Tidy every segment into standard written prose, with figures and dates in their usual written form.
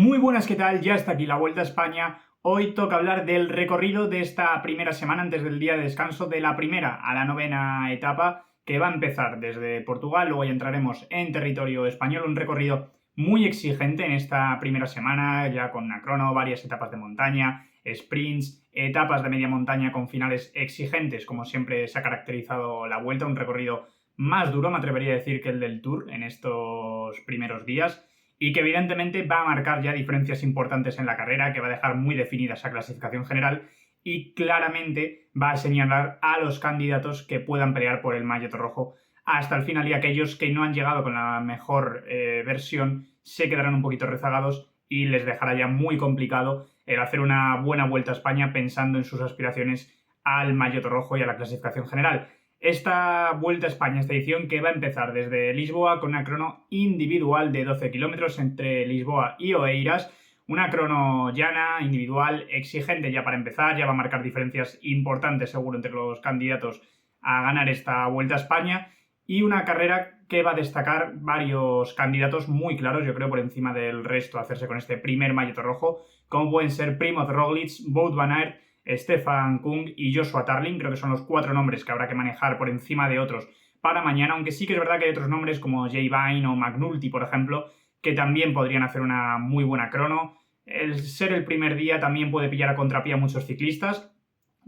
Muy buenas, ¿qué tal? Ya está aquí la Vuelta a España. Hoy toca hablar del recorrido de esta primera semana antes del día de descanso de la primera a la novena etapa, que va a empezar desde Portugal, luego ya entraremos en territorio español, un recorrido muy exigente en esta primera semana, ya con una crono, varias etapas de montaña, sprints, etapas de media montaña con finales exigentes, como siempre se ha caracterizado la Vuelta, un recorrido más duro, me atrevería a decir, que el del Tour en estos primeros días y que evidentemente va a marcar ya diferencias importantes en la carrera, que va a dejar muy definida esa clasificación general y claramente va a señalar a los candidatos que puedan pelear por el maillot rojo hasta el final, y aquellos que no han llegado con la mejor versión se quedarán un poquito rezagados y les dejará ya muy complicado el hacer una buena Vuelta a España pensando en sus aspiraciones al maillot rojo y a la clasificación general. Esta Vuelta a España, esta edición, que va a empezar desde Lisboa con una crono individual de 12 kilómetros entre Lisboa y Oeiras. Una crono llana, individual, exigente ya para empezar, ya va a marcar diferencias importantes seguro entre los candidatos a ganar esta Vuelta a España, y una carrera que va a destacar varios candidatos muy claros, yo creo, por encima del resto a hacerse con este primer maillot rojo, como pueden ser Primoz Roglic, Wout van Aert, Stefan Kung y Joshua Tarling. Creo que son los 4 nombres que habrá que manejar por encima de otros para mañana, aunque sí que es verdad que hay otros nombres como Jay Vine o McNulty, por ejemplo, que también podrían hacer una muy buena crono. El ser el primer día también puede pillar a contrapié a muchos ciclistas.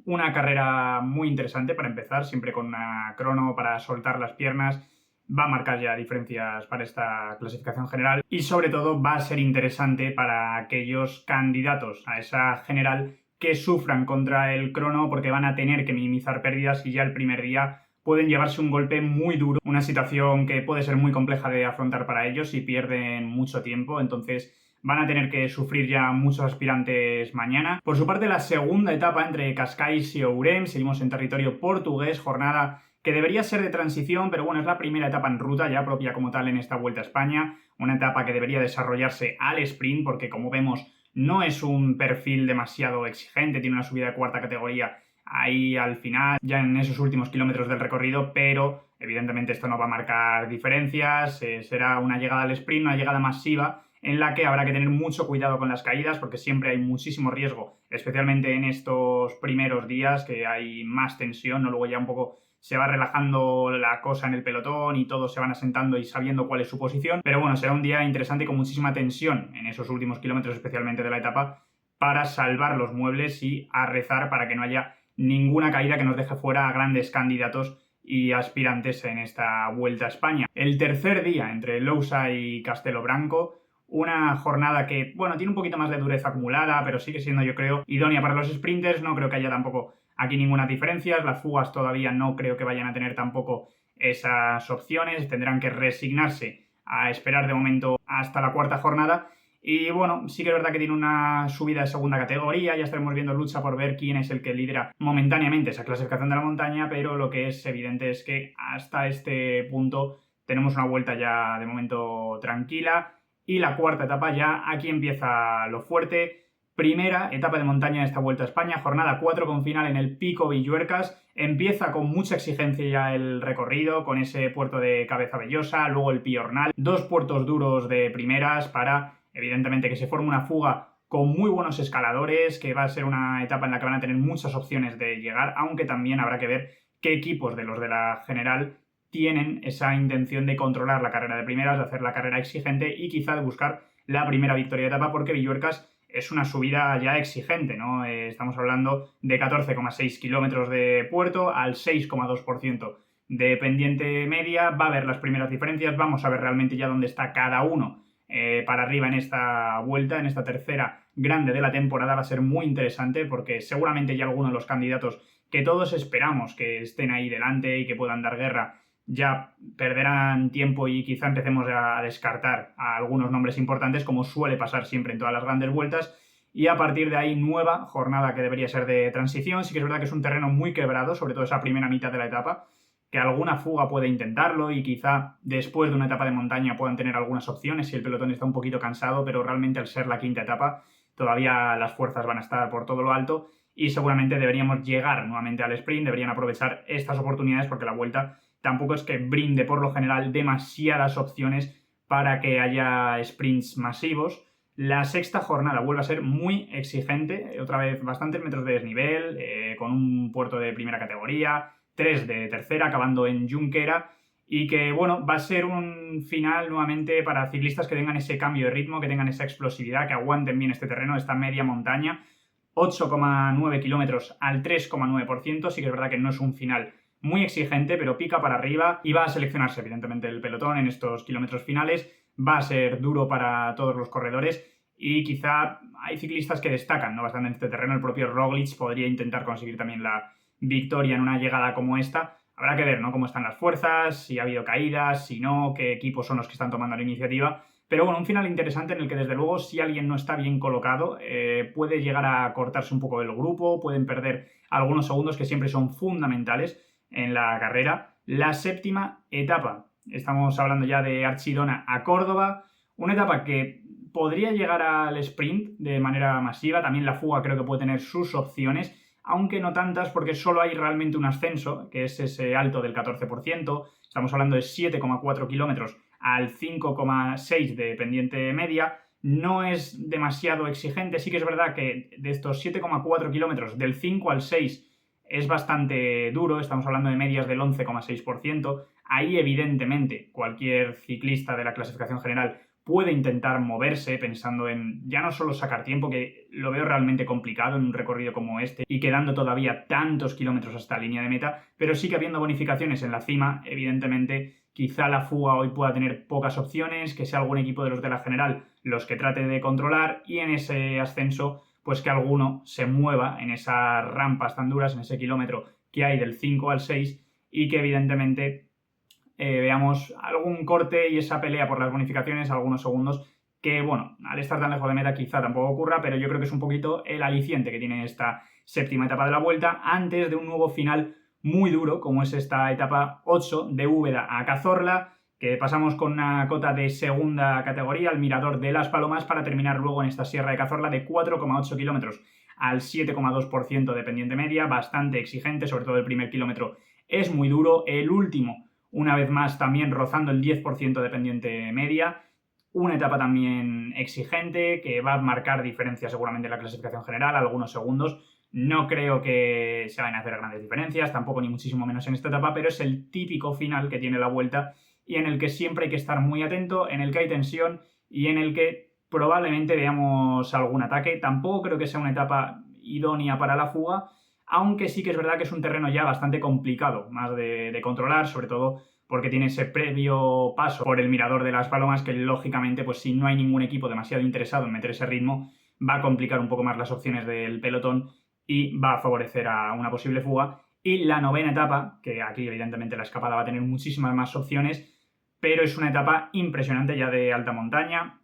Una carrera muy interesante para empezar, siempre con una crono para soltar las piernas. Va a marcar ya diferencias para esta clasificación general y sobre todo va a ser interesante para aquellos candidatos a esa general que sufran contra el crono, porque van a tener que minimizar pérdidas y ya el primer día pueden llevarse un golpe muy duro, una situación que puede ser muy compleja de afrontar para ellos si pierden mucho tiempo. Entonces van a tener que sufrir ya muchos aspirantes mañana. Por su parte, la segunda etapa entre Cascais y Ourem, seguimos en territorio portugués, jornada que debería ser de transición, pero bueno, es la primera etapa en ruta ya propia como tal en esta Vuelta a España, una etapa que debería desarrollarse al sprint, porque como vemos no es un perfil demasiado exigente, tiene una subida de cuarta categoría ahí al final, ya en esos últimos kilómetros del recorrido, pero evidentemente esto no va a marcar diferencias, será una llegada al sprint, una llegada masiva, en la que habrá que tener mucho cuidado con las caídas, porque siempre hay muchísimo riesgo, especialmente en estos primeros días, que hay más tensión, ¿no? Luego ya un poco se va relajando la cosa en el pelotón y todos se van asentando y sabiendo cuál es su posición. Pero bueno, será un día interesante con muchísima tensión en esos últimos kilómetros, especialmente de la etapa, para salvar los muebles y a rezar para que no haya ninguna caída que nos deje fuera a grandes candidatos y aspirantes en esta Vuelta a España. El tercer día entre Lousa y Castelo Branco, una jornada que, bueno, tiene un poquito más de dureza acumulada, pero sigue siendo, yo creo, idónea para los sprinters. No creo que haya tampoco aquí ninguna diferencia. Las fugas todavía no creo que vayan a tener tampoco esas opciones. Tendrán que resignarse a esperar de momento hasta la cuarta jornada. Y bueno, sí que es verdad que tiene una subida de segunda categoría, ya estaremos viendo lucha por ver quién es el que lidera momentáneamente esa clasificación de la montaña, pero lo que es evidente es que hasta este punto tenemos una vuelta ya de momento tranquila, y la cuarta etapa ya aquí empieza lo fuerte. Primera etapa de montaña de esta Vuelta a España, jornada 4 con final en el Pico Villuercas. Empieza con mucha exigencia ya el recorrido, con ese puerto de Cabezabellosa, luego el Piornal, 2 puertos duros de primeras para, evidentemente, que se forme una fuga con muy buenos escaladores, que va a ser una etapa en la que van a tener muchas opciones de llegar, aunque también habrá que ver qué equipos de los de la general tienen esa intención de controlar la carrera de primeras, de hacer la carrera exigente y quizá de buscar la primera victoria de etapa, porque Villuercas es una subida ya exigente, ¿no? Estamos hablando de 14,6 kilómetros de puerto al 6,2% de pendiente media. Va a haber las primeras diferencias, vamos a ver realmente ya dónde está cada uno para arriba en esta vuelta, en esta tercera grande de la temporada. Va a ser muy interesante porque seguramente ya algunos de los candidatos que todos esperamos que estén ahí delante y que puedan dar guerra ya perderán tiempo y quizá empecemos a descartar a algunos nombres importantes, como suele pasar siempre en todas las grandes vueltas, y a partir de ahí nueva jornada que debería ser de transición. Sí que es verdad que es un terreno muy quebrado, sobre todo esa primera mitad de la etapa, que alguna fuga puede intentarlo y quizá después de una etapa de montaña puedan tener algunas opciones si el pelotón está un poquito cansado, pero realmente al ser la quinta etapa todavía las fuerzas van a estar por todo lo alto y seguramente deberíamos llegar nuevamente al sprint. Deberían aprovechar estas oportunidades porque la vuelta tampoco es que brinde por lo general demasiadas opciones para que haya sprints masivos. La sexta jornada vuelve a ser muy exigente, otra vez bastantes metros de desnivel, con un puerto de primera categoría, 3 de tercera, acabando en Junquera, y que, bueno, va a ser un final nuevamente para ciclistas que tengan ese cambio de ritmo, que tengan esa explosividad, que aguanten bien este terreno, esta media montaña. 8,9 kilómetros al 3,9%, sí que es verdad que no es un final muy exigente, pero pica para arriba y va a seleccionarse evidentemente el pelotón en estos kilómetros finales. Va a ser duro para todos los corredores y quizá hay ciclistas que destacan, ¿no?, bastante en este terreno. El propio Roglic podría intentar conseguir también la victoria en una llegada como esta. Habrá que ver, ¿no?, cómo están las fuerzas, si ha habido caídas, si no, qué equipos son los que están tomando la iniciativa. Pero bueno, un final interesante en el que desde luego si alguien no está bien colocado puede llegar a cortarse un poco del grupo, pueden perder algunos segundos que siempre son fundamentales en la carrera. La séptima etapa, estamos hablando ya de Archidona a Córdoba, una etapa que podría llegar al sprint de manera masiva, también la fuga creo que puede tener sus opciones, aunque no tantas porque solo hay realmente un ascenso, que es ese alto del 14%, estamos hablando de 7,4 kilómetros al 5,6 de pendiente media. No es demasiado exigente, sí que es verdad que de estos 7,4 kilómetros del 5 al 6 es bastante duro, estamos hablando de medias del 11,6%. Ahí evidentemente cualquier ciclista de la clasificación general puede intentar moverse pensando en ya no solo sacar tiempo, que lo veo realmente complicado en un recorrido como este y quedando todavía tantos kilómetros hasta la línea de meta, pero sí que habiendo bonificaciones en la cima, evidentemente quizá la fuga hoy pueda tener pocas opciones, que sea algún equipo de los de la general los que trate de controlar y en ese ascenso pues que alguno se mueva en esas rampas tan duras, en ese kilómetro que hay del 5 al 6 y que evidentemente veamos algún corte y esa pelea por las bonificaciones, algunos segundos, que bueno, al estar tan lejos de meta quizá tampoco ocurra, pero yo creo que es un poquito el aliciente que tiene esta séptima etapa de la Vuelta antes de un nuevo final muy duro, como es esta etapa 8 de Úbeda a Cazorla, que pasamos con una cota de segunda categoría, el Mirador de las Palomas, para terminar luego en esta Sierra de Cazorla de 4,8 kilómetros al 7,2% de pendiente media, bastante exigente, sobre todo el primer kilómetro es muy duro, el último una vez más también rozando el 10% de pendiente media, una etapa también exigente que va a marcar diferencias seguramente en la clasificación general, algunos segundos. No creo que se vayan a hacer grandes diferencias, tampoco ni muchísimo menos en esta etapa, pero es el típico final que tiene la Vuelta y en el que siempre hay que estar muy atento, en el que hay tensión y en el que probablemente veamos algún ataque. Tampoco creo que sea una etapa idónea para la fuga, aunque sí que es verdad que es un terreno ya bastante complicado, más de controlar, sobre todo porque tiene ese previo paso por el Mirador de las Palomas que lógicamente, pues si no hay ningún equipo demasiado interesado en meter ese ritmo, va a complicar un poco más las opciones del pelotón y va a favorecer a una posible fuga. Y la novena etapa, que aquí evidentemente la escapada va a tener muchísimas más opciones, pero es una etapa impresionante ya de alta montaña,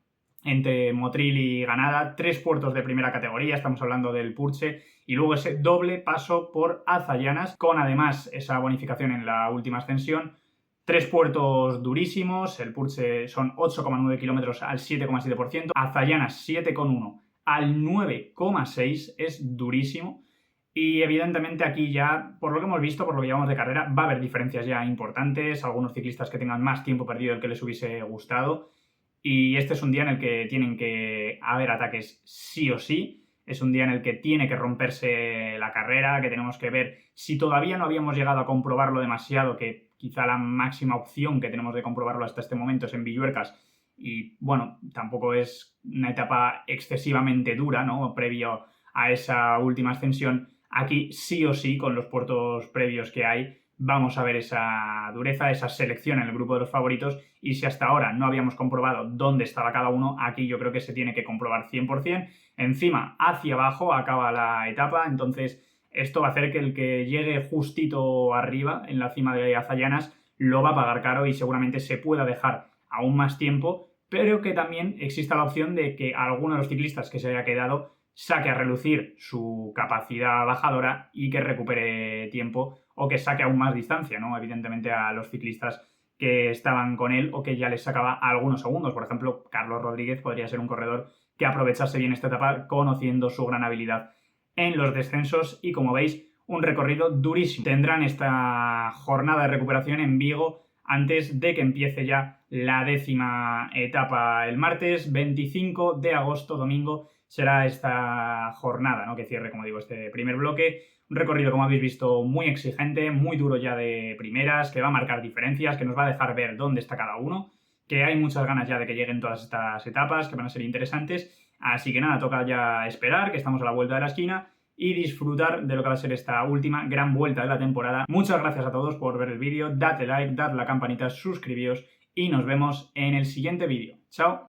entre Motril y Ganada, 3 puertos de primera categoría, estamos hablando del Purche, y luego ese doble paso por Azallanas, con además esa bonificación en la última ascensión. 3 puertos durísimos, el Purche son 8,9 kilómetros al 7,7%, Azallanas 7,1 al 9,6, es durísimo. Y evidentemente aquí ya, por lo que hemos visto, por lo que llevamos de carrera, va a haber diferencias ya importantes, algunos ciclistas que tengan más tiempo perdido del que les hubiese gustado. Y este es un día en el que tienen que haber ataques sí o sí. Es un día en el que tiene que romperse la carrera, que tenemos que ver si todavía no habíamos llegado a comprobarlo demasiado, que quizá la máxima opción que tenemos de comprobarlo hasta este momento es en Villuercas. Y bueno, tampoco es una etapa excesivamente dura, ¿no?, previo a esa última ascensión. Aquí sí o sí, con los puertos previos que hay, vamos a ver esa dureza, esa selección en el grupo de los favoritos, y si hasta ahora no habíamos comprobado dónde estaba cada uno, aquí yo creo que se tiene que comprobar 100%. Encima, hacia abajo acaba la etapa, entonces esto va a hacer que el que llegue justito arriba, en la cima de Azallanas, lo va a pagar caro y seguramente se pueda dejar aún más tiempo, pero que también exista la opción de que alguno de los ciclistas que se haya quedado saque a relucir su capacidad bajadora y que recupere tiempo o que saque aún más distancia, ¿no?, evidentemente a los ciclistas que estaban con él o que ya les sacaba algunos segundos. Por ejemplo, Carlos Rodríguez podría ser un corredor que aprovechase bien esta etapa conociendo su gran habilidad en los descensos y, como veis, un recorrido durísimo. Tendrán esta jornada de recuperación en Vigo antes de que empiece ya la 10ª etapa el martes 25 de agosto, domingo, será esta jornada, ¿no?, que cierre, como digo, este primer bloque. Un recorrido, como habéis visto, muy exigente, muy duro ya de primeras, que va a marcar diferencias, que nos va a dejar ver dónde está cada uno, que hay muchas ganas ya de que lleguen todas estas etapas, que van a ser interesantes. Así que nada, toca ya esperar, que estamos a la vuelta de la esquina, y disfrutar de lo que va a ser esta última gran vuelta de la temporada. Muchas gracias a todos por ver el vídeo, dadle like, dadle a la campanita, suscribíos y nos vemos en el siguiente vídeo. ¡Chao!